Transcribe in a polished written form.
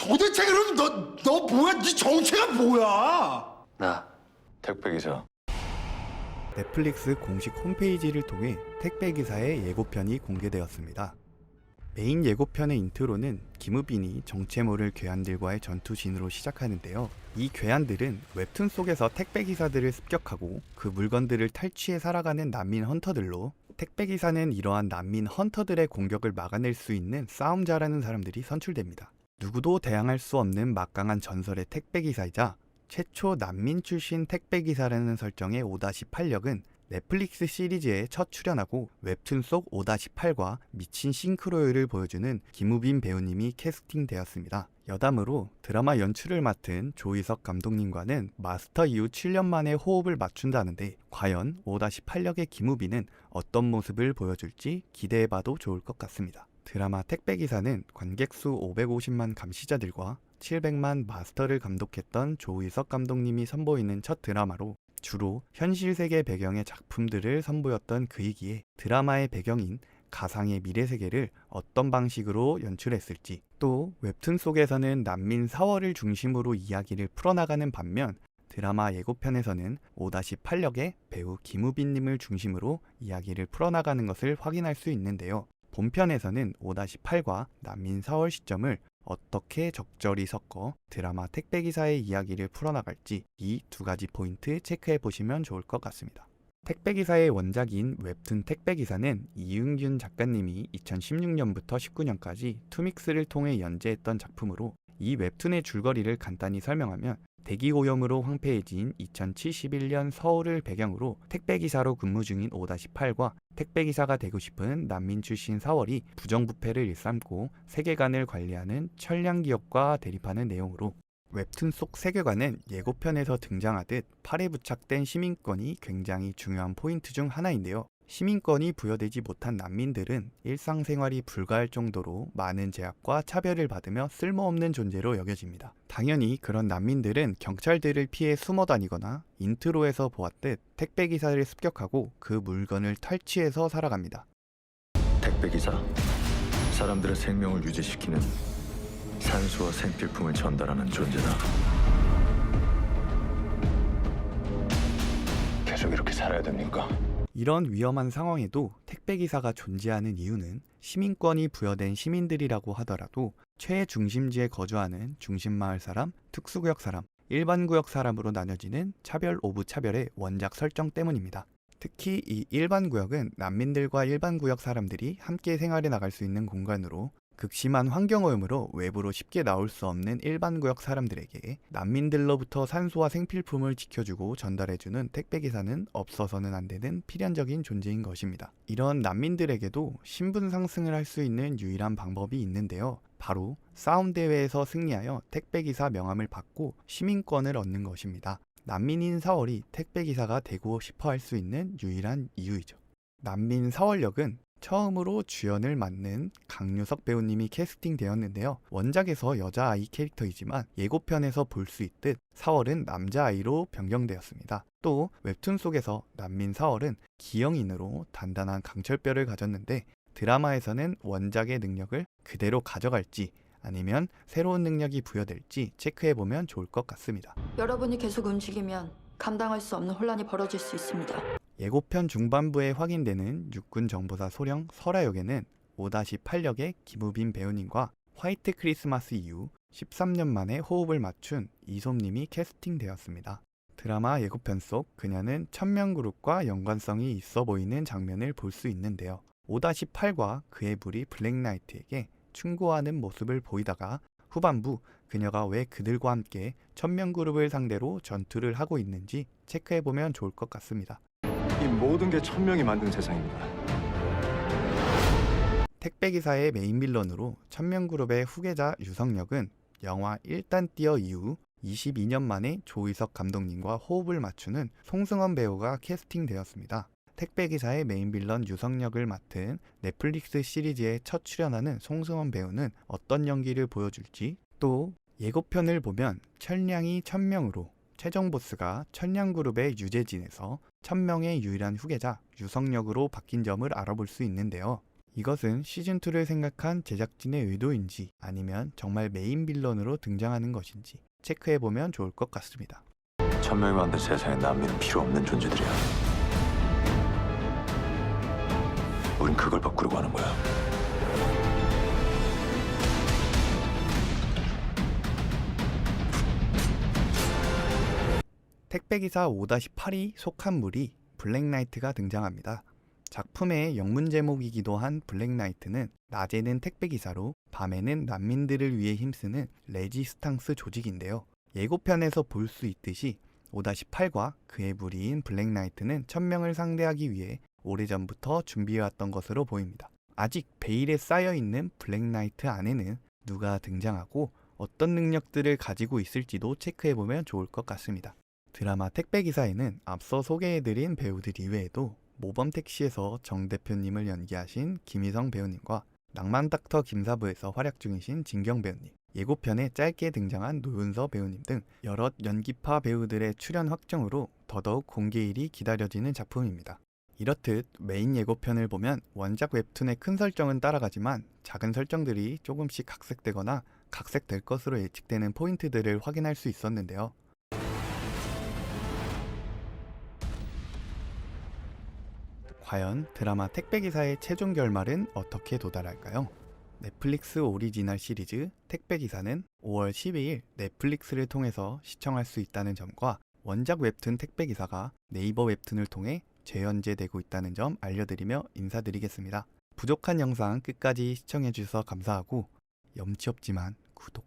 도대체 그럼 너 뭐야? 네 정체가 뭐야? 나 택배기사. 넷플릭스 공식 홈페이지를 통해 택배기사의 예고편이 공개되었습니다. 메인 예고편의 인트로는 김우빈이 정체모를 괴한들과의 전투신으로 시작하는데요. 이 괴한들은 웹툰 속에서 택배기사들을 습격하고 그 물건들을 탈취해 살아가는 난민 헌터들로, 택배기사는 이러한 난민 헌터들의 공격을 막아낼 수 있는 싸움 잘하는 사람들이 선출됩니다. 누구도 대항할 수 없는 막강한 전설의 택배기사이자 최초 난민 출신 택배기사라는 설정의 5-8역은 넷플릭스 시리즈에 첫 출연하고 웹툰 속 5-8과 미친 싱크로율을 보여주는 김우빈 배우님이 캐스팅되었습니다. 여담으로 드라마 연출을 맡은 조희석 감독님과는 마스터 이후 7년 만에 호흡을 맞춘다는데, 과연 5-8역의 김우빈은 어떤 모습을 보여줄지 기대해봐도 좋을 것 같습니다. 드라마 택배기사는 관객수 550만 감시자들과 700만 마스터를 감독했던 조희석 감독님이 선보이는 첫 드라마로 주로 현실 세계 배경의 작품들을 선보였던 그이기에 드라마의 배경인 가상의 미래 세계를 어떤 방식으로 연출했을지, 또 웹툰 속에서는 난민 4월을 중심으로 이야기를 풀어나가는 반면 드라마 예고편에서는 5-8역의 배우 김우빈님을 중심으로 이야기를 풀어나가는 것을 확인할 수 있는데요. 본편에서는 5-8과 난민 4월 시점을 어떻게 적절히 섞어 드라마 택배기사의 이야기를 풀어나갈지 이 두 가지 포인트 체크해 보시면 좋을 것 같습니다. 택배기사의 원작인 웹툰 택배기사는 이응균 작가님이 2016년부터 19년까지 투믹스를 통해 연재했던 작품으로, 이 웹툰의 줄거리를 간단히 설명하면 대기오염으로 황폐해진 2071년 서울을 배경으로 택배기사로 근무 중인 5-8과 택배기사가 되고 싶은 난민 출신 4월이 부정부패를 일삼고 세계관을 관리하는 천량기업과 대립하는 내용으로, 웹툰 속 세계관은 예고편에서 등장하듯 팔에 부착된 시민권이 굉장히 중요한 포인트 중 하나인데요. 시민권이 부여되지 못한 난민들은 일상생활이 불가할 정도로 많은 제약과 차별을 받으며 쓸모없는 존재로 여겨집니다. 당연히 그런 난민들은 경찰들을 피해 숨어 다니거나 인트로에서 보았듯 택배기사를 습격하고 그 물건을 탈취해서 살아갑니다. 택배기사. 사람들의 생명을 유지시키는 산소와 생필품을 전달하는 존재다. 계속 이렇게 살아야 됩니까? 이런 위험한 상황에도 택배기사가 존재하는 이유는 시민권이 부여된 시민들이라고 하더라도 최중심지에 거주하는 중심마을 사람, 특수구역 사람, 일반구역 사람으로 나뉘어지는 차별 오브 차별의 원작 설정 때문입니다. 특히 이 일반구역은 난민들과 일반구역 사람들이 함께 생활해 나갈 수 있는 공간으로, 극심한 환경오염으로 외부로 쉽게 나올 수 없는 일반구역 사람들에게 난민들로부터 산소와 생필품을 지켜주고 전달해주는 택배기사는 없어서는 안 되는 필연적인 존재인 것입니다. 이런 난민들에게도 신분 상승을 할 수 있는 유일한 방법이 있는데요. 바로 싸움대회에서 승리하여 택배기사 명함을 받고 시민권을 얻는 것입니다. 난민인 4월이 택배기사가 되고 싶어 할 수 있는 유일한 이유이죠. 난민 4월 역은 처음으로 주연을 맡는 강유석 배우님이 캐스팅되었는데요. 원작에서 여자아이 캐릭터이지만 예고편에서 볼 수 있듯 4월은 남자아이로 변경되었습니다. 또 웹툰 속에서 난민 4월은 기영인으로 단단한 강철뼈를 가졌는데, 드라마에서는 원작의 능력을 그대로 가져갈지 아니면 새로운 능력이 부여될지 체크해보면 좋을 것 같습니다. 여러분이 계속 움직이면 감당할 수 없는 혼란이 벌어질 수 있습니다. 예고편 중반부에 확인되는 육군정보사 소령 설아역에는 5-8역의 김우빈 배우님과 화이트 크리스마스 이후 13년 만에 호흡을 맞춘 이솜님이 캐스팅되었습니다. 드라마 예고편 속 그녀는 천명그룹과 연관성이 있어 보이는 장면을 볼 수 있는데요. 5-8과 그의 무리 블랙나이트에게 충고하는 모습을 보이다가 후반부 그녀가 왜 그들과 함께 천명그룹을 상대로 전투를 하고 있는지 체크해보면 좋을 것 같습니다. 이 모든 게 천명이 만든 세상입니다. 택배기사의 메인 빌런으로 천명그룹의 후계자 유성역은 영화 1단 띄어 이후 22년 만에 조희석 감독님과 호흡을 맞추는 송승헌 배우가 캐스팅되었습니다. 택배기사의 메인 빌런 유성역을 맡은 넷플릭스 시리즈에 첫 출연하는 송승헌 배우는 어떤 연기를 보여줄지, 또 예고편을 보면 천량이 천명으로 최종 보스가 천량그룹의 유재진에서 천명의 유일한 후계자 유성역으로 바뀐 점을 알아볼 수 있는데요. 이것은 시즌2를 생각한 제작진의 의도인지 아니면 정말 메인 빌런으로 등장하는 것인지 체크해보면 좋을 것 같습니다. 1000명이 만든 세상에 난민은 필요 없는 존재들이야. 우린 그걸 바꾸려고 하는 거야. 택배기사 5-8이 속한 무리 블랙나이트가 등장합니다. 작품의 영문 제목이기도 한 블랙나이트는 낮에는 택배기사로 밤에는 난민들을 위해 힘쓰는 레지스탕스 조직인데요. 예고편에서 볼 수 있듯이 5-8과 그의 무리인 블랙나이트는 1000명을 상대하기 위해 오래전부터 준비해왔던 것으로 보입니다. 아직 베일에 쌓여있는 블랙나이트 안에는 누가 등장하고 어떤 능력들을 가지고 있을지도 체크해보면 좋을 것 같습니다. 드라마 택배기사에는 앞서 소개해드린 배우들 이외에도 모범택시에서 정 대표님을 연기하신 김희성 배우님과 낭만닥터 김사부에서 활약 중이신 진경 배우님, 예고편에 짧게 등장한 노윤서 배우님 등 여럿 연기파 배우들의 출연 확정으로 더더욱 공개일이 기다려지는 작품입니다. 이렇듯 메인 예고편을 보면 원작 웹툰의 큰 설정은 따라가지만 작은 설정들이 조금씩 각색되거나 각색될 것으로 예측되는 포인트들을 확인할 수 있었는데요. 과연 드라마 택배기사의 최종 결말은 어떻게 도달할까요? 넷플릭스 오리지널 시리즈 택배기사는 5월 12일 넷플릭스를 통해서 시청할 수 있다는 점과 원작 웹툰 택배기사가 네이버 웹툰을 통해 재연재되고 있다는 점 알려드리며 인사드리겠습니다. 부족한 영상 끝까지 시청해주셔서 감사하고 염치 없지만 구독